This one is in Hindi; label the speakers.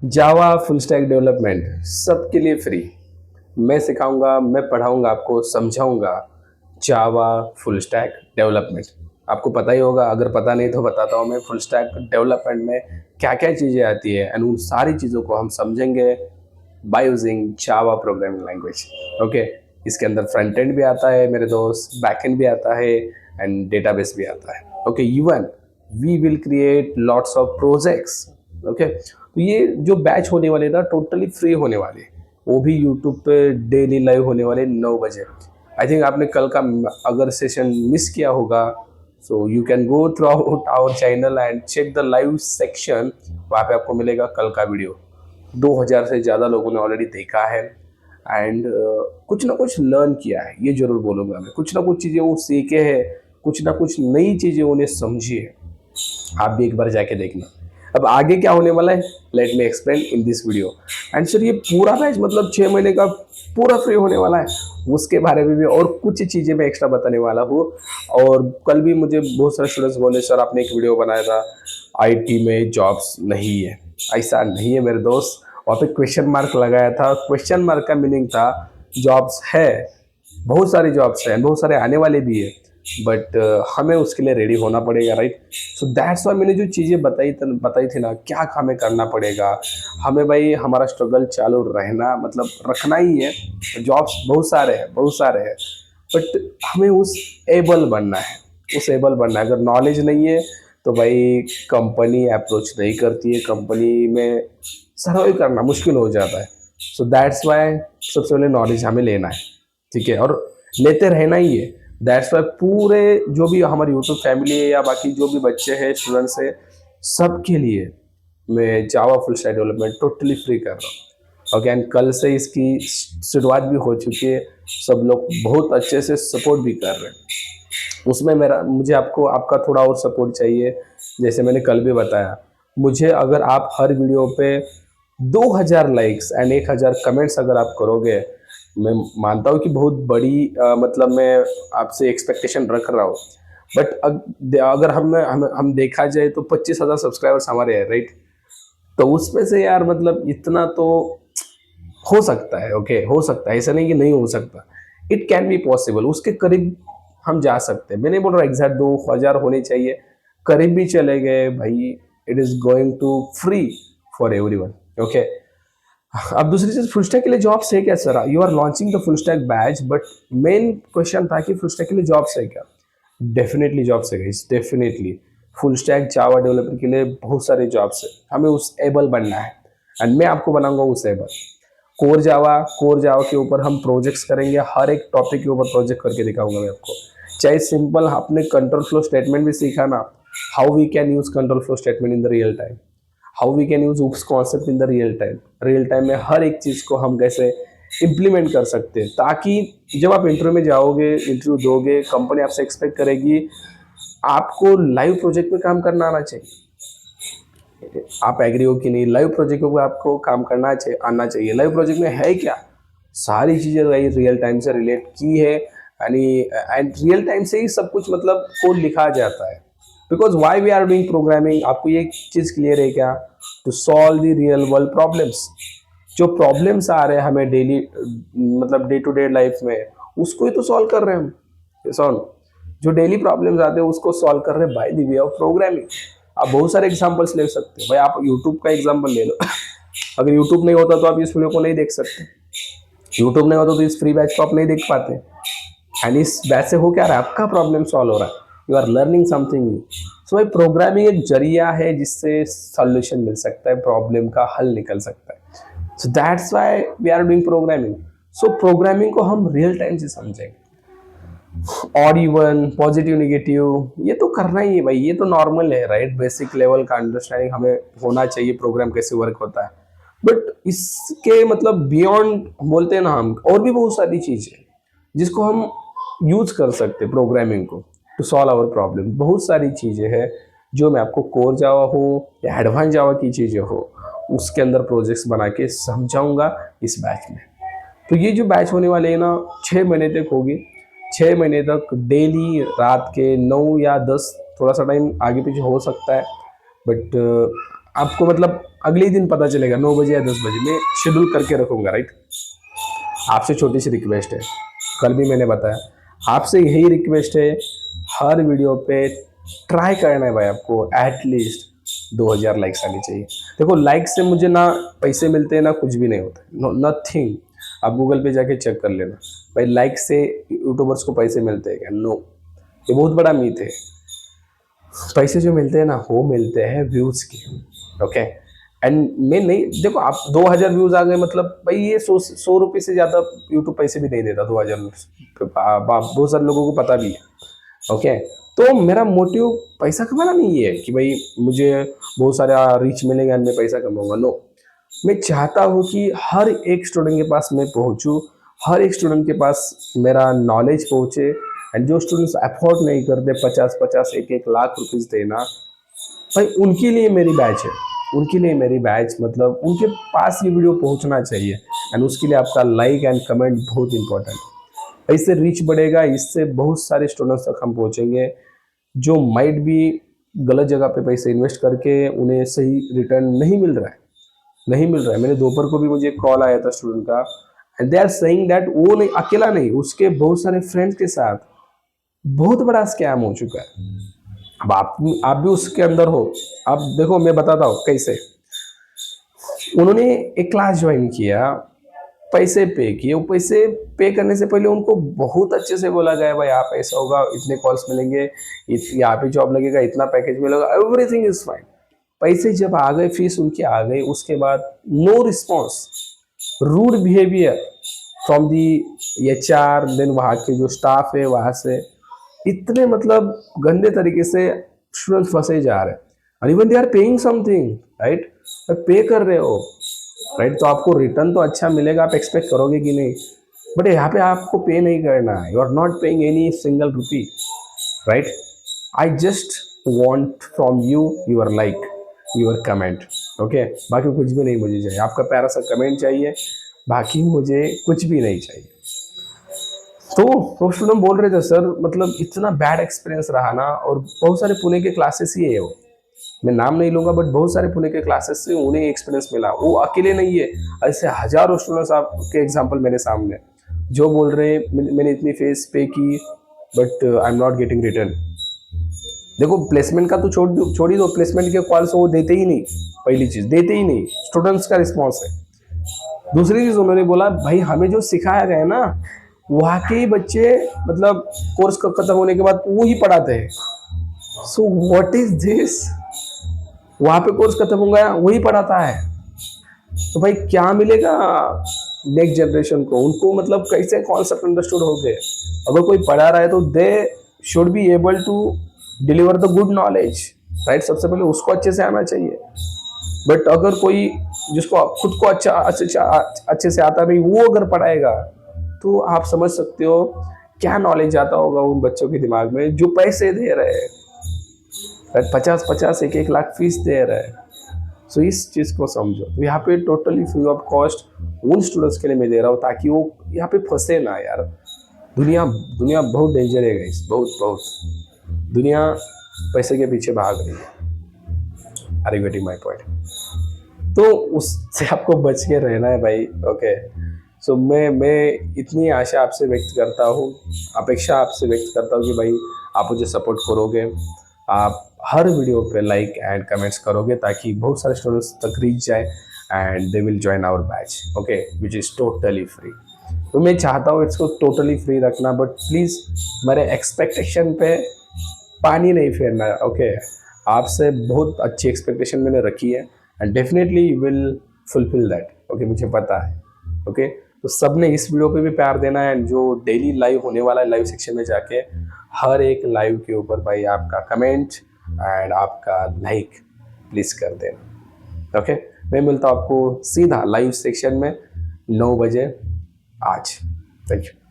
Speaker 1: जावा फुल स्टैक डेवलपमेंट सबके लिए फ्री। मैं सिखाऊंगा, मैं पढ़ाऊंगा, आपको समझाऊंगा जावा फुल स्टैक डेवलपमेंट। आपको पता ही होगा, अगर पता नहीं तो बताता हूँ मैं, फुल स्टैक डेवलपमेंट में क्या क्या चीज़ें आती है एंड उन सारी चीज़ों को हम समझेंगे by using Java programming language. Okay, इसके अंदर फ्रंट एंड भी आता है मेरे दोस्त, बैक एंड भी आता है एंड डेटाबेस भी आता है। Okay, even we will create lots of projects. Okay, तो ये जो बैच होने वाले ना टोटली फ्री होने वाले, वो भी यूट्यूब पे डेली लाइव होने वाले 9 बजे। आई थिंक आपने कल का अगर सेशन मिस किया होगा, so you can go throughout our channel and check the live section. वहाँ पे आपको मिलेगा कल का वीडियो। 2000 से ज़्यादा लोगों ने ऑलरेडी देखा है एंड कुछ ना कुछ लर्न किया है, ये जरूर बोलूँगा मैं। कुछ ना कुछ चीज़ें वो सीखे हैं, कुछ ना कुछ नई चीज़ें उन्हें समझी है। आप भी एक बार जाके देखना। अब आगे क्या होने वाला है, let me explain in this video. And sir, ये पूरा बैच मतलब 6 महीने का पूरा फ्री होने वाला है, उसके बारे में भी और कुछ चीज़ें मैं एक्स्ट्रा बताने वाला हूँ। और कल भी मुझे बहुत सारे स्टूडेंट्स बोले, सर आपने एक वीडियो बनाया था आईटी में जॉब्स नहीं है। ऐसा नहीं है मेरे दोस्त, वहाँ पे क्वेश्चन मार्क लगाया था। क्वेश्चन मार्क का मीनिंग था जॉब्स है, बहुत सारी जॉब्स हैं, बहुत सारे आने वाले भी है, बट हमें उसके लिए रेडी होना पड़ेगा, राइट। सो दैट्स वाई मैंने जो चीज़ें बताई थी ना, क्या हमें करना पड़ेगा। हमें भाई हमारा स्ट्रगल चालू रहना मतलब रखना ही है। जॉब्स बहुत सारे हैं, बहुत सारे हैं, बट हमें उस एबल बनना है, उस एबल बनना है। अगर नॉलेज नहीं है तो भाई कंपनी अप्रोच नहीं करती है, कंपनी में सर्वाइव करना मुश्किल हो जाता है। सो दैट्स वाई सबसे पहले नॉलेज हमें लेना है, ठीक है, और लेते रहना ही है। दैट्स वाई पूरे जो भी हमारी यूट्यूब फैमिली है या बाकी जो भी बच्चे हैं, स्टूडेंट्स हैं, सबके लिए मैं Java full stack development totally free कर रहा हूँ। ओके, एंड कल से इसकी शुरुआत भी हो चुकी है, सब लोग बहुत अच्छे से सपोर्ट भी कर रहे हैं। उसमें मुझे आपका थोड़ा और सपोर्ट चाहिए। जैसे मैंने कल भी बताया, मुझे अगर आप हर वीडियो पे 2000 लाइक्स एंड 1000 कमेंट्स अगर आप करोगे, मैं मानता हूँ कि बहुत बड़ी मतलब मैं आपसे एक्सपेक्टेशन रख रहा हूँ, बट अगर हम देखा जाए तो 25,000 सब्सक्राइबर्स हमारे हैं, राइट। तो उसमें से यार मतलब इतना तो हो सकता है। ओके, हो सकता है, ऐसा नहीं कि नहीं हो सकता। इट कैन बी पॉसिबल, उसके करीब हम जा सकते हैं। मैं नहीं बोल रहा एग्जैक्ट 2000 होने चाहिए, करीब भी चले गए भाई, it is going to free for everyone. Okay, अब दूसरी चीज, फुल स्टैक के लिए जॉब्स है क्या sir? You are launching the full stack batch, but main question था कि फुल स्टैक के लिए जॉब्स है क्या? डेफिनेटली जॉब्स है, definitely. Full stack Java developer के लिए बहुत सारे जॉब्स है, हमें उस एबल बनना है एंड मैं आपको बनाऊंगा उस एबल। कोर जावा के ऊपर हम प्रोजेक्ट्स करेंगे, हर एक टॉपिक के ऊपर प्रोजेक्ट करके दिखाऊंगा मैं आपको। चाहे सिंपल आपने कंट्रोल फ्लो स्टेटमेंट भी सीखा ना, how we can use control flow statement in the real time, how we can use उस concept in the real time में हर एक चीज़ को हम कैसे इम्प्लीमेंट कर सकते हैं, ताकि जब आप इंटरव्यू में जाओगे, इंटरव्यू दोगे, कंपनी आपसे एक्सपेक्ट करेगी आपको लाइव प्रोजेक्ट में काम करना आना चाहिए। आप एग्री हो कि नहीं? लाइव प्रोजेक्ट पे आपको काम करना चाहिए, आना चाहिए। लाइव प्रोजेक्ट में है क्या, सारी चीज़ें रियल टाइम से रिलेट की है, यानी एंड रियल टाइम से ही सब कुछ मतलब कोड लिखा जाता है। Because why we are doing programming, आपको ये चीज़ क्लियर है क्या? To solve the real world problems. जो प्रॉब्लम्स आ रहे हैं हमें डेली मतलब डे टू डे लाइफ में, उसको ही तो सॉल्व कर रहे हैं हम। सॉल्व जो डेली प्रॉब्लम्स आते हैं उसको सॉल्व कर रहे हैं by the way of programming. आप बहुत सारे एग्जांपल्स ले सकते हो भाई, आप यूट्यूब का एग्जांपल ले लो। अगर यूट्यूब नहीं होता तो आप इस वीडियो को नहीं देख सकते, यूट्यूब नहीं होता तो इस फ्री बैच को आप नहीं देख पाते। एंड इस बैच से हो क्या रहा है, आपका प्रॉब्लम सॉल्व हो रहा है, you are learning something new. So भाई प्रोग्रामिंग एक जरिया है जिससे सॉल्यूशन मिल सकता है, प्रॉब्लम का हल निकल सकता है। So that's why we are doing programming. So programming को हम रियल टाइम से समझेंगे, ऑड इवन, पॉजिटिव नेगेटिव, ये तो करना ही है भाई, ये तो नॉर्मल है, राइट। बेसिक लेवल का अंडरस्टैंडिंग हमें होना चाहिए प्रोग्राम कैसे वर्क होता है। बट इसके मतलब बियॉन्ड बोलते हैं ना हम, और भी बहुत सारी चीज़ें जिसको हम यूज कर सकते हैं प्रोग्रामिंग को टू सॉल्व आवर प्रॉब्लम। बहुत सारी चीज़ें हैं जो मैं आपको कोर जावा हो या एडवांस जावा की चीज़ें हो उसके अंदर प्रोजेक्ट्स बना के समझाऊंगा इस बैच में। तो ये जो बैच होने वाले हैं ना, 6 महीने तक होगी। 6 महीने तक डेली रात के 9 या 10, थोड़ा सा टाइम आगे पीछे हो सकता है, बट आपको मतलब अगले ही दिन पता चलेगा 9 बजे या 10 बजे, मैं शेड्यूल करके रखूँगा, राइट। आपसे छोटी सी रिक्वेस्ट है, कल भी मैंने बताया, आपसे यही रिक्वेस्ट है, हर वीडियो पे ट्राई करना है भाई आपको एटलीस्ट 2000 लाइक्स आनी चाहिए। देखो लाइक से मुझे ना पैसे मिलते हैं ना कुछ भी नहीं होता, नो नथिंग। आप गूगल पे जाके चेक कर लेना भाई, लाइक से यूट्यूबर्स को पैसे मिलते हैं क्या? नो, ये बहुत बड़ा मीथ है। पैसे जो मिलते हैं ना वो मिलते हैं व्यूज के, ओके। एंड मैं नहीं, देखो आप 2000 व्यूज आ गए मतलब भाई ये 100 रुपये से ज़्यादा यूट्यूब पैसे भी नहीं देता 2000। बहुत सारे लोगों को पता भी है, ओके। तो मेरा मोटिव पैसा कमाना नहीं है कि भाई मुझे बहुत सारा रीच मिलेगा मैं पैसा कमाऊंगा, नो। मैं चाहता हूँ कि हर एक स्टूडेंट के पास मैं पहुँचूँ, हर एक स्टूडेंट के पास मेरा नॉलेज पहुँचे। एंड जो स्टूडेंट्स अफोर्ड नहीं करते 50-50 1-1 लाख रुपीज़ देना, भाई उनके लिए मेरी बैच है, उनके लिए मेरी बैच मतलब उनके पास ये वीडियो पहुंचना चाहिए। एंड उसके लिए आपका लाइक एंड कमेंट बहुत इंपॉर्टेंट। इससे रीच बढ़ेगा, इससे बहुत सारे स्टूडेंट्स तक हम पहुंचेंगे जो माइट भी गलत जगह पे पैसे इन्वेस्ट करके उन्हें सही रिटर्न नहीं मिल रहा है, नहीं मिल रहा है। मैंने दोपहर को भी मुझे एक कॉल आया था स्टूडेंट का, and they are saying that वो नहीं अकेला नहीं, उसके बहुत सारे फ्रेंड्स के साथ बहुत बड़ा स्कैम हो चुका है। अब आप भी उसके अंदर हो। अब देखो मैं बताता हूँ कैसे। उन्होंने एक क्लास ज्वाइन किया, पैसे पे किए, वो पैसे पे करने से पहले उनको बहुत अच्छे से बोला गया भाई आप ऐसा होगा, इतने कॉल्स मिलेंगे, यहाँ पे जॉब लगेगा, इतना पैकेज मिलेगा, एवरीथिंग इज फाइन। पैसे जब आ गए, फीस उनकी आ गई, उसके बाद no response, rude behaviour from the HR, then वहाँ के जो स्टाफ है वहाँ से, इतने मतलब गंदे तरीके से स्टूडेंट फंसे जा रहे हैं। और even they are paying something, right, pay कर रहे हो, राइट, तो आपको रिटर्न तो अच्छा मिलेगा, आप एक्सपेक्ट करोगे कि नहीं, बट यहाँ पे आपको पे नहीं करना है, you are not paying any single rupee, right. I just want from you your like, your comment, okay. बाकी कुछ भी नहीं मुझे चाहिए, आपका प्यारा सा कमेंट चाहिए, बाकी मुझे कुछ भी नहीं चाहिए। तो वो स्टूडेंट बोल रहे थे सर मतलब इतना बैड एक्सपीरियंस रहा ना, और बहुत सारे पुणे के क्लासेस ही है वो, मैं नाम नहीं लूंगा, बट बहुत सारे पुणे के क्लासेस से उन्हें एक्सपीरियंस मिला, वो अकेले नहीं है, ऐसे हजारों स्टूडेंट्स आपके एग्जांपल मेरे सामने जो बोल रहे हैं मैंने इतनी फीस पे की but I am not getting return. देखो प्लेसमेंट का तो छोड़ ही दो, प्लेसमेंट के कॉल्स वो देते ही नहीं, पहली चीज देते ही नहीं, स्टूडेंट्स का रिस्पॉन्स है। दूसरी चीज उन्होंने बोला भाई हमें जो सिखाया गया ना वहाँ के ही बच्चे मतलब कोर्स खत्म होने के बाद वो ही पढ़ाते हैं। सो व्हाट इज दिस, वहाँ पे कोर्स खत्म हो गया वही पढ़ाता है, तो भाई क्या मिलेगा नेक्स्ट जनरेशन को, उनको मतलब कैसे कॉन्सेप्ट अंडरस्टूड हो गए। अगर कोई पढ़ा रहा है तो they should be able to deliver the good knowledge, right, सबसे पहले उसको अच्छे से आना चाहिए। बट अगर कोई जिसको खुद को अच्छे से आता नहीं वो अगर पढ़ाएगा तो आप समझ सकते हो क्या नॉलेज आता होगा उन बच्चों के दिमाग में जो पैसे दे रहे हैं, 50-50 1-1 लाख फीस दे रहे हैं। सो इस चीज़ को समझो। तो यहाँ पे टोटली फ्री ऑफ कॉस्ट उन स्टूडेंट्स के लिए मैं दे रहा हूँ ताकि वो यहाँ पे फंसे ना यार। दुनिया दुनिया बहुत डेंजर है गाइस, बहुत बहुत दुनिया पैसे के पीछे भाग रही है। Are you getting my point? तो उससे आपको बच के रहना है भाई, ओके। सो मैं इतनी आशा आपसे व्यक्त करता हूँ, अपेक्षा आपसे व्यक्त करता हूँ कि भाई आप मुझे सपोर्ट करोगे, आप हर वीडियो पे लाइक एंड कमेंट्स करोगे ताकि बहुत सारे स्टूडेंट्स तक रीच जाए and they will join our batch, okay, which is totally free. तो मैं चाहता हूँ इसको टोटली फ्री रखना, बट प्लीज़ मेरे एक्सपेक्टेशन पे पानी नहीं फेरना, ओके। आपसे बहुत अच्छी एक्सपेक्टेशन मैंने रखी है and definitely you will fulfil that, okay, मुझे पता है, ओके। तो सब ने इस वीडियो पे भी प्यार देना है एंड जो डेली लाइव होने वाला है लाइव सेक्शन में जाके हर एक लाइव के ऊपर भाई आपका कमेंट एंड आपका लाइक प्लीज़ कर देना, ओके। मैं मिलता हूँ आपको सीधा लाइव सेक्शन में 9 बजे आज। Thank you.